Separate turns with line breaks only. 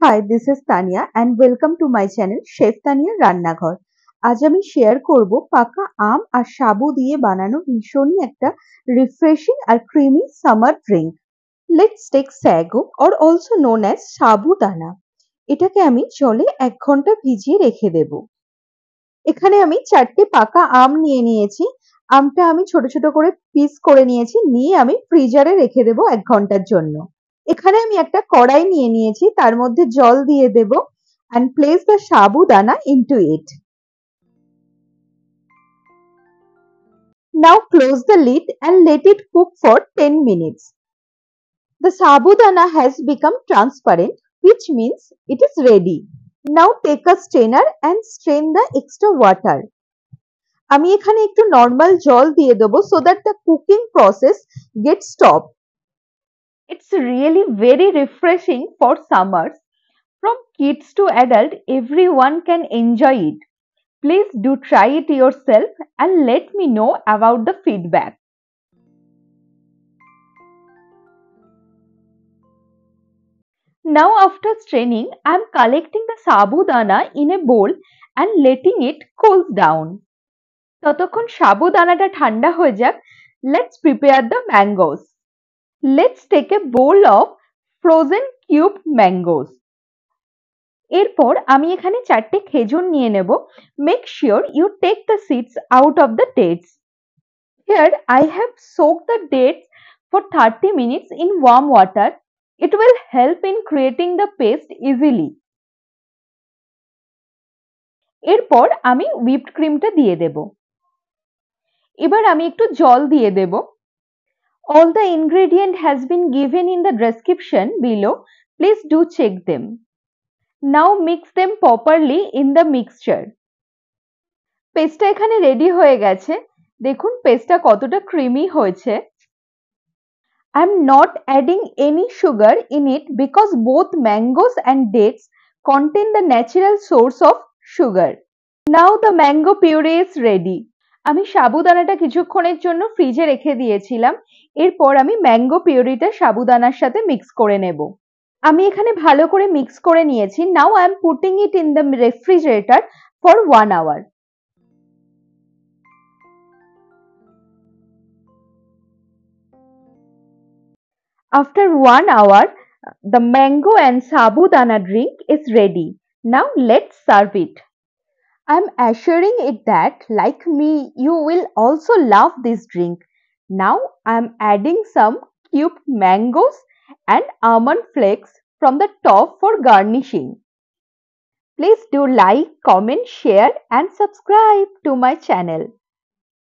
Hi, this is Tanya and welcome to my channel Chef Tanya রান্নাঘর। আজ আমি share করব পাকা আম আর সাবু দিয়ে বানানো ভীষণই একটা রিফ্রেশিং আর creamy summer drink. Let's take sago or also known as sabudana. এটাকে আমি জলে 1 ঘন্টা ভিজিয়ে রেখে দেব। এখানে আমি 4টে পাকা আম নিয়ে নিয়েছি। আমটা আমি ছোট ছোট করে পিস করে নিয়েছি, নিয়ে আমি ফ্রিজারে রেখে দেব 1 ঘন্টার জন্য। এখানে আমি একটা কড়াই নিয়ে নিয়েছি, তার মধ্যে জল দিয়ে দেব and place the sabudana into it. Now close the lid and let it cook for 10 minutes. The sabudana has become transparent, which means it is ready. Now take a strainer and strain the extra water. আমি এখানে একটু normal জল দিয়ে দেব so that the cooking process gets stopped. It's really very refreshing for summers. From kids to adult, everyone can enjoy it. Please do try it yourself and let me know about the feedback. Now after straining, I am collecting the sabudana in a bowl and letting it cool down. ততক্ষণ সাবুদানাটা ঠান্ডা হয়ে যাক, let's prepare the mangoes. Let's take a bowl of frozen cubed mangoes. এরপর আমি এখানে 4টে খেজুর নিয়ে নেব। Make sure you take the seeds out of the dates. Here I have soaked the dates for 30 minutes in warm water. It will help in creating the paste easily. এরপর আমি whipped creamটা দিয়ে দেব। এবার আমি একটু জল দিয়ে দেব। All the ingredient has been given in the description below. Please do check them. Now mix them properly in the mixture. পেস্টটা এখানে রেডি হয়ে গেছে। দেখুন পেস্টটা কতটা ক্রিমি হয়েছে। I am not adding any sugar in it because both mangoes and dates contain the natural source of sugar. Now the mango puree is ready. আমি সাবুদানাটা কিছুক্ষণের জন্য ফ্রিজে রেখে দিয়েছিলাম। এরপর আমি ম্যাঙ্গো পিউরিটা সাবুদানার সাথে মিক্স করে নেব। আমি এখানে ভালো করে মিক্স করে নিয়েছি। Now I am putting it in the refrigerator for 1 hour. After 1 hour, the mango and sabudana drink is ready. Now let's serve it. I'm assuring it that, like me, you will also love this drink. Now I'm adding some cubed mangoes and almond flakes from the top for garnishing. Please do like, comment, share and subscribe to my channel.